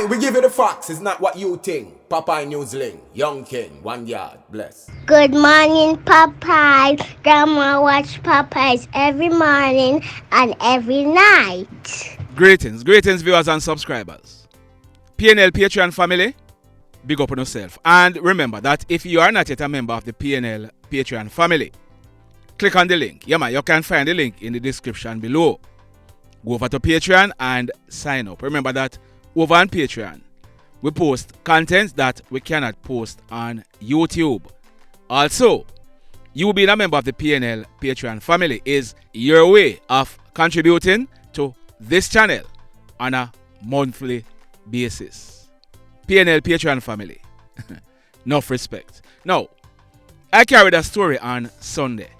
Aye, we give you the facts. It's not what you think. Popeye Newsling, Young King, 1 yard, bless. Good morning, Popeye. Grandma watch Popeyes every morning and every night. Greetings, viewers and subscribers. PNL Patreon family, big up on yourself. And remember that if you are not yet a member of the PNL Patreon family, click on the link. Yeah, man, you can find the link in the description below. Go over to Patreon and sign up. Remember that over on Patreon, we post content that we cannot post on YouTube. Also, you being a member of the PNL Patreon family is your way of contributing to this channel on a monthly basis. PNL Patreon family. Enough respect. Now, I carried a story on Sunday.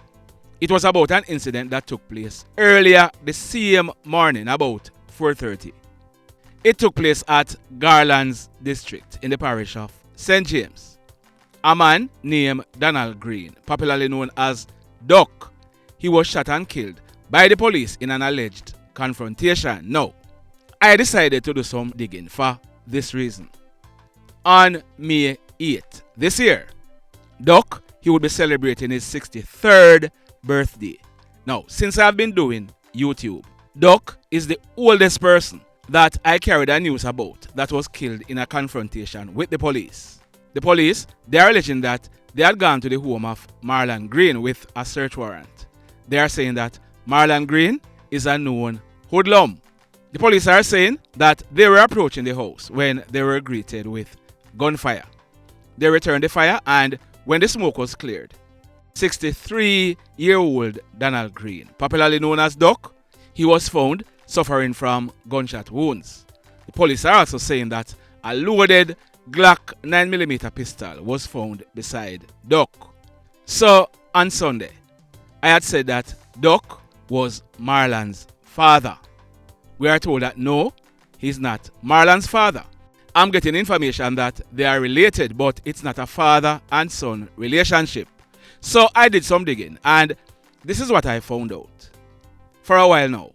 It was about an incident that took place earlier the same morning, about 4:30. It took place at Garland's district in the parish of St. James. A man named Donald Green, popularly known as Duck, he was shot and killed by the police in an alleged confrontation. Now, I decided to do some digging for this reason. On May 8th this year, Duck, he would be celebrating his 63rd birthday. Now, since I've been doing YouTube, Duck is the oldest person that I carried a news about that was killed in a confrontation with the police. The police, they are alleging that they had gone to the home of Marlon Green with a search warrant. They are saying that Marlon Green is a known hoodlum. The police are saying that they were approaching the house when they were greeted with gunfire. They returned the fire, and when the smoke was cleared, 63-year-old Donald Green, popularly known as Duck, he was found suffering from gunshot wounds. The police are also saying that a loaded Glock 9mm pistol was found beside Duck. So, on Sunday, I had said that Duck was Marlon's father. We are told that no, he's not Marlon's father. I'm getting information that they are related, but it's not a father and son relationship. So I did some digging, and this is what I found out. For a while now,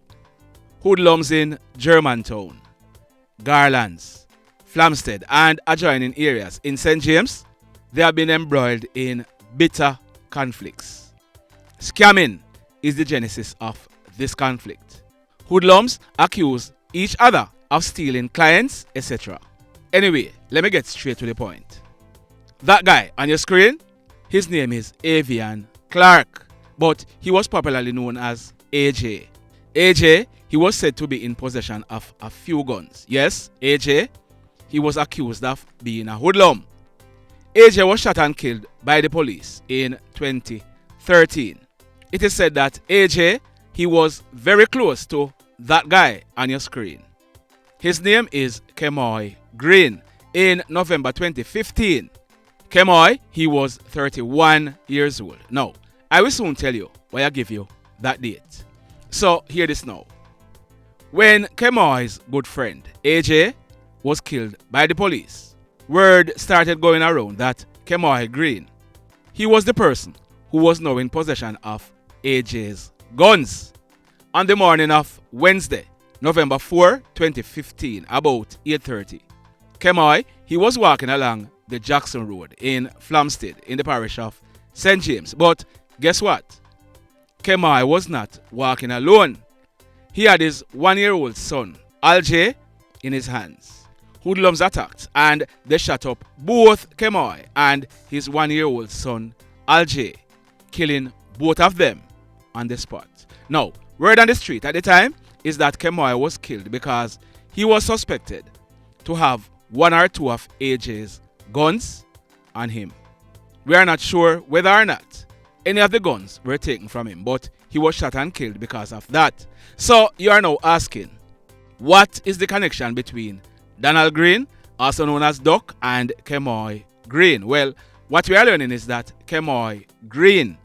hoodlums in Germantown, Garlands, Flamstead, and adjoining areas in St. James, they have been embroiled in bitter conflicts. Scamming is the genesis of this conflict. Hoodlums accuse each other of stealing clients, etc. Anyway, let me get straight to the point. That guy on your screen, his name is Avian Clark, but he was popularly known as AJ. AJ, he was said to be in possession of a few guns. Yes, AJ, he was accused of being a hoodlum. AJ was shot and killed by the police in 2013. It is said that AJ, he was very close to that guy on your screen. His name is Kemoy Green. In November 2015, Kemoy, he was 31 years old. Now, I will soon tell you why I give you that date. So, hear this now. When Kemoy's good friend, AJ, was killed by the police, word started going around that Kemoy Green, he was the person who was now in possession of AJ's guns. On the morning of Wednesday, November 4, 2015, about 8:30, Kemoy, he was walking along the Jackson Road in Flamstead in the parish of St. James. But guess what? Kemoy was not walking alone. He had his 1-year-old son, Alj, in his hands. Hoodlums attacked and they shot up both Kemoy and his 1-year-old son, Alj, killing both of them on the spot. Now, word on the street at the time is that Kemoy was killed because he was suspected to have one or two of AJ's guns on him. We are not sure whether or not any of the guns were taken from him, but he was shot and killed because of that. So you are now asking, what is the connection between Donald Green, also known as Duck, and Kemoy Green? Well, what we are learning is that Kemoy Green,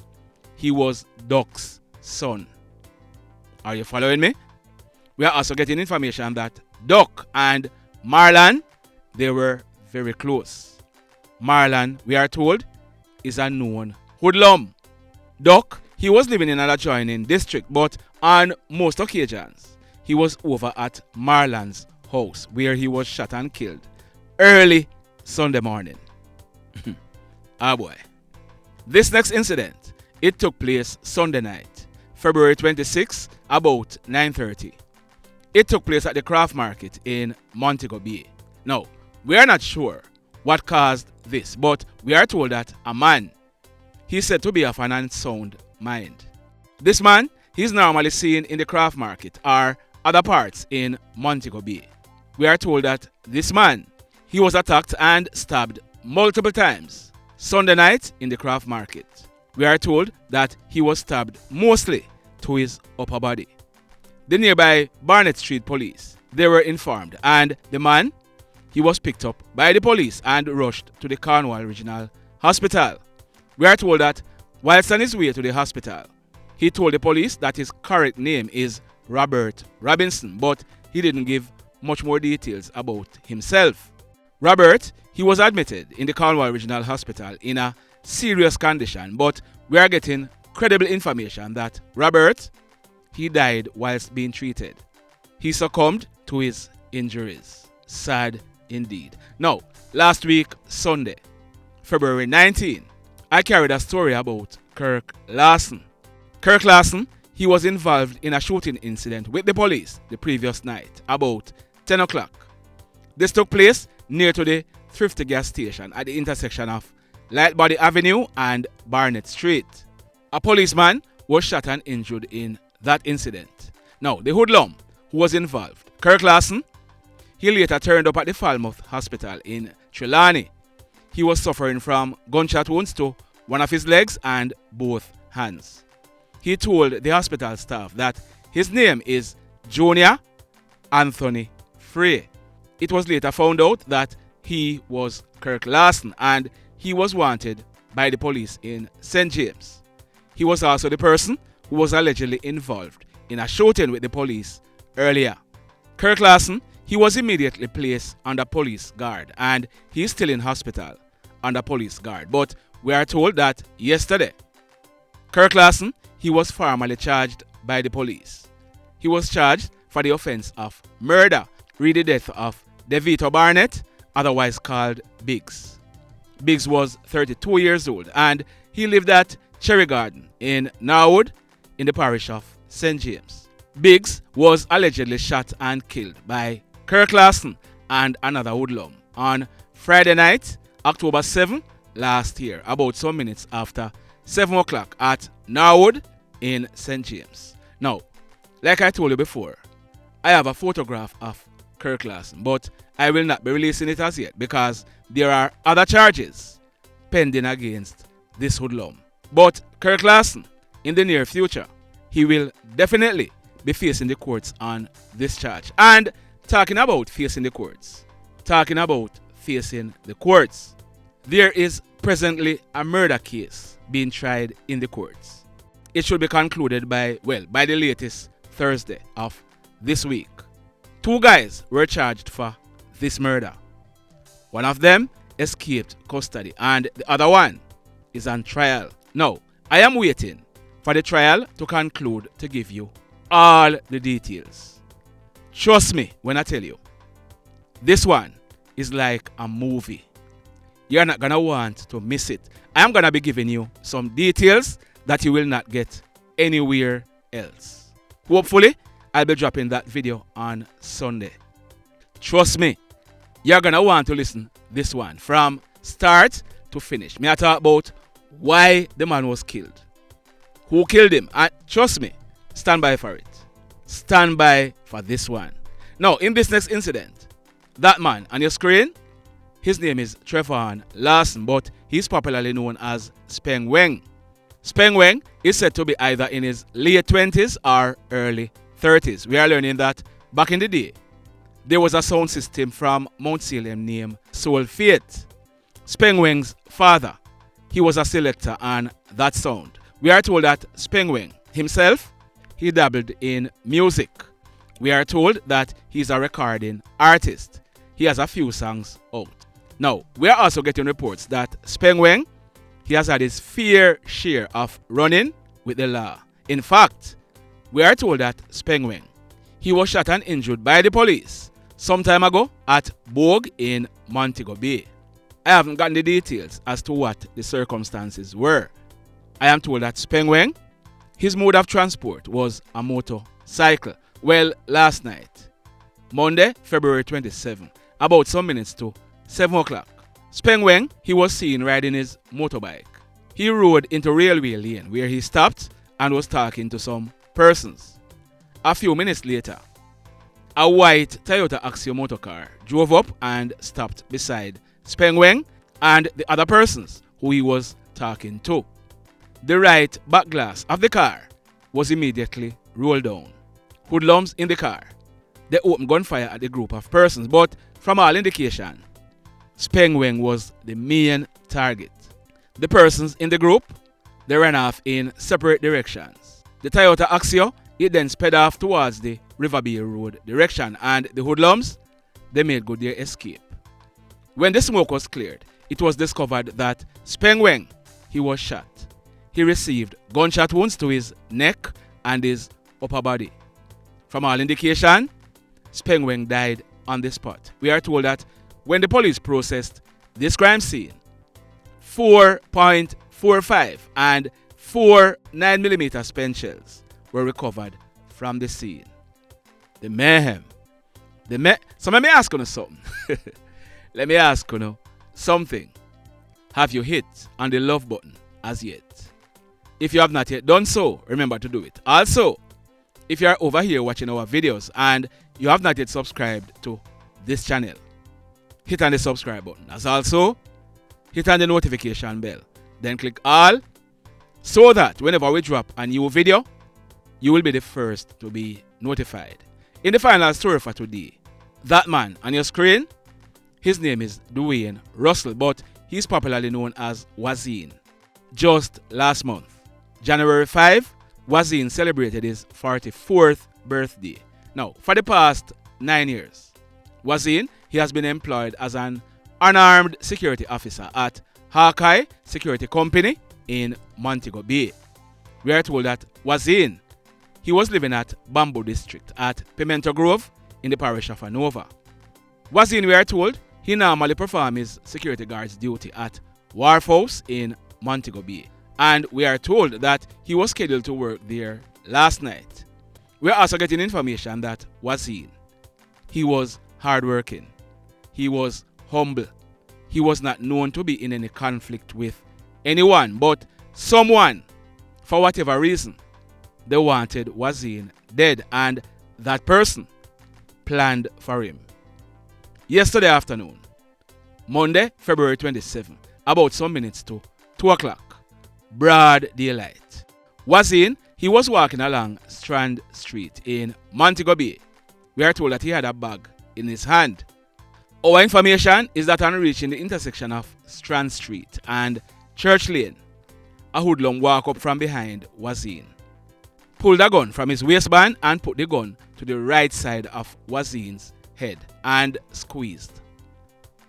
he was Duck's son. Are you following me? We are also getting information that Duck and Marlon, they were very close. Marlon, we are told, is a known hoodlum. Duck, he was living in an adjoining district, but on most occasions, he was over at Marlon's house where he was shot and killed early Sunday morning. Ah boy. This next incident, it took place Sunday night, February 26, about 9:30. It took place at the craft market in Montego Bay. Now, we are not sure what caused this, but we are told that a man, he's said to be of an unsound mind. This man, he's normally seen in the craft market or other parts in Montego Bay. We are told that this man, he was attacked and stabbed multiple times Sunday night in the craft market. We are told that he was stabbed mostly to his upper body. The nearby Barnett Street police, they were informed, and the man, he was picked up by the police and rushed to the Cornwall Regional Hospital. We are told that whilst on his way to the hospital, he told the police that his correct name is Robert Robinson, but he didn't give much more details about himself. Robert, he was admitted in the Cornwall Regional Hospital in a serious condition, but we are getting credible information that Robert, he died whilst being treated. He succumbed to his injuries. Sad indeed. Now, last week, Sunday, February 19, I carried a story about Lawson. Lawson, he was involved in a shooting incident with the police the previous night, about 10 o'clock. This took place near to the Thrifty gas station at the intersection of Lightbody Avenue and Barnett Street. A policeman was shot and injured in that incident. Now, the hoodlum who was involved, Lawson, he later turned up at the Falmouth Hospital in Trevaughn. He was suffering from gunshot wounds to one of his legs and both hands. He told the hospital staff that his name is Junior Anthony Frey. It was later found out that he was Lawson and he was wanted by the police in St. James. He was also the person who was allegedly involved in a shooting with the police earlier. Lawson, he was immediately placed under police guard and he is still in hospital under police guard. But we are told that yesterday, Lawson, he was formally charged by the police. He was charged for the offense of murder, re the death of DeVito Barnett, otherwise called Biggs. Biggs was 32 years old and he lived at Cherry Garden in Norwood in the parish of St. James. Biggs was allegedly shot and killed by Lawson and another hoodlum on Friday night, October 7 last year, about some minutes after 7 o'clock at Norwood in St. James. Now, like I told you before, I have a photograph of Lawson, but I will not be releasing it as yet because there are other charges pending against this hoodlum. But Lawson, in the near future, he will definitely be facing the courts on this charge. And talking about facing the courts, there is presently a murder case being tried in the courts. It should be concluded by the latest Thursday of this week. 2 guys were charged for this murder. One of them escaped custody and the other one is on trial. Now, I am waiting for the trial to conclude to give you all the details. Trust me when I tell you, this one is like a movie. You're not gonna want to miss it. I am gonna be giving you some details that you will not get anywhere else. Hopefully, I'll be dropping that video on Sunday. Trust me, you're gonna want to listen this one from start to finish. Me I talk about why the man was killed, who killed him, and trust me, stand by for it. Stand by for this one. Now, in this next incident, that man on your screen, his name is Trevaughn Lawson, but he's popularly known as Spang Wang. Spang Wang is said to be either in his late 20s or early 30s. We are learning that back in the day, there was a sound system from Mount Salem named Soul Faith. Spang Wang's father, he was a selector on that sound. We are told that Spang Wang himself, he dabbled in music. We are told that he's a recording artist. He has a few songs out. Now, we are also getting reports that Spang Wang, he has had his fair share of running with the law. In fact, we are told that Spang Wang, he was shot and injured by the police some time ago at Bogue in Montego Bay. I haven't gotten the details as to what the circumstances were. I am told that Spang Wang, his mode of transport was a motorcycle. Well, last night, Monday, February 27, about some minutes to 7 o'clock, Spang Wang, he was seen riding his motorbike. He rode into railway lane where he stopped and was talking to some persons. A few minutes later, a white Toyota Axio motor car drove up and stopped beside Spang Wang and the other persons who he was talking to. The right back glass of the car was immediately rolled down. Hoodlums in the car, they opened gunfire at the group of persons, but from all indication, Spang Wang was the main target. The persons in the group, they ran off in separate directions. The Toyota Axio, it then sped off towards the River Bay Road direction, and the hoodlums, they made good their escape. When the smoke was cleared, it was discovered that Spang Wang, he was shot. He received gunshot wounds to his neck and his upper body. From all indication, Spang Wang died on the spot. We are told that when the police processed this crime scene, 4.45 and 4 9mm spent shells were recovered from the scene. The mayhem. So let me ask you something. Let me ask you something. Have you hit on the love button as yet? If you have not yet done so, remember to do it. Also, if you are over here watching our videos and you have not yet subscribed to this channel, hit on the subscribe button. As also, hit on the notification bell. Then click all so that whenever we drop a new video, you will be the first to be notified. In the final story for today, that man on your screen, his name is Duane Russell, but he's popularly known as Wazine. Just last month, January 5, Wazine celebrated his 44th birthday. Now, for the past 9 years, Wazine, he has been employed as an unarmed security officer at Hawkeye Security Company in Montego Bay. We are told that Wazine, he was living at Bamboo District at Pimento Grove in the parish of Anova. Wazine, we are told, he normally performs his security guard's duty at Wharf House in Montego Bay. And we are told that he was scheduled to work there last night. We are also getting information that Wazine, he was hardworking. He was humble. He was not known to be in any conflict with anyone, but someone, for whatever reason, they wanted Wazine dead, and that person planned for him. Yesterday afternoon, Monday, February 27, about some minutes to 2 o'clock, broad daylight, Wazine, he was walking along Strand Street in Montego Bay. We are told that he had a bag in his hand. Our information is that on reaching the intersection of Strand Street and Church Lane, a hoodlum walked up from behind Wazine, pulled a gun from his waistband and put the gun to the right side of Wazine's head and squeezed.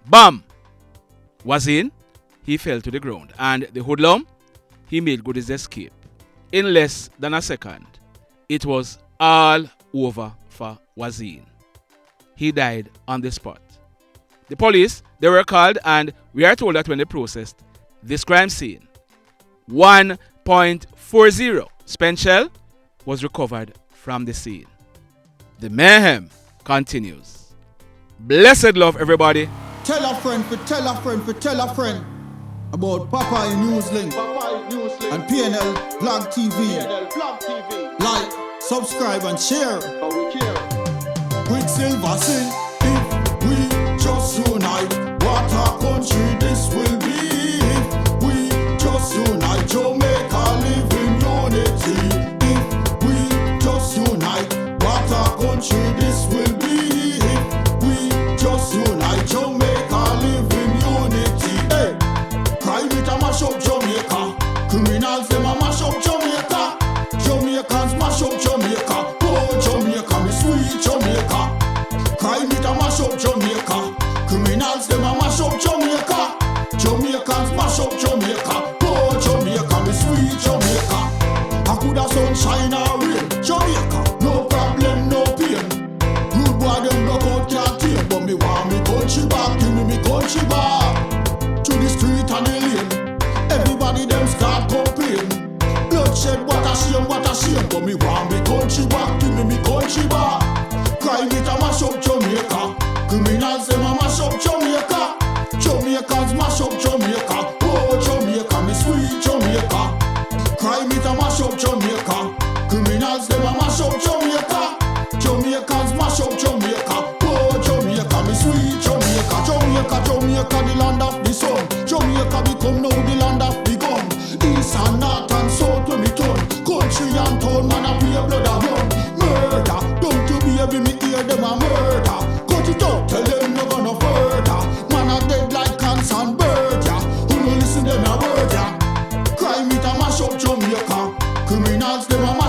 Bam! Wazine, he fell to the ground, and the hoodlum, he made good his escape. In less than a second, it was all over for Wazine. He died on the spot. The police, they were called, and we are told that when they processed this crime scene, 1.40 spent shell was recovered from the scene. The mayhem continues. Blessed love, everybody. Tell a friend for tell a friend for tell a friend about Popeye Newslink and PNL Blog TV. Like, subscribe and share. Quicksilver sing, if we just unite, what a country this will be. If we just unite, Jamaica live in unity. If we just unite, what a country this will be. If we just unite, Jamaica live in unity. Hey, crime it a mash up Jamaica. Criminals them a mash up Jamaica. Jamaicans mash up Jamaica. Oh Jamaica, me sweet Jamaica. Crime it a mash up Jamaica. Criminals them a mash up Jamaica. Jamaicans mash up Jamaica. Oh Jamaica, me sweet Jamaica. I coulda sunshine or rain. Jamaica, no problem, no pain. Rude boy them no go can't take. bloodshed, what a shame, what a shame. But me want me country back, give me country back. Crime it a mash up Jamaica. Criminals them a mash up Jamaica. Jamaicans mash up Jamaica. Oh Jamaica, me sweet Jamaica. Crime it a mash up Jamaica. Criminals them a mash up Jamaica. Jamaicans mash up Jamaica. Oh Jamaica, me sweet Jamaica. Jamaica, Jamaica, the land of the sun. Jamaica become now the land of the gun. East and north and south when me turn. Country and town, man a pay blood a run. Murder, don't you baby me hear them a murder. Cut it out, tell them no gonna further. Man a dead like cancer and bird, yeah. Who no listen them a word, yeah. Crime it a mash up Jamaica. Criminals them a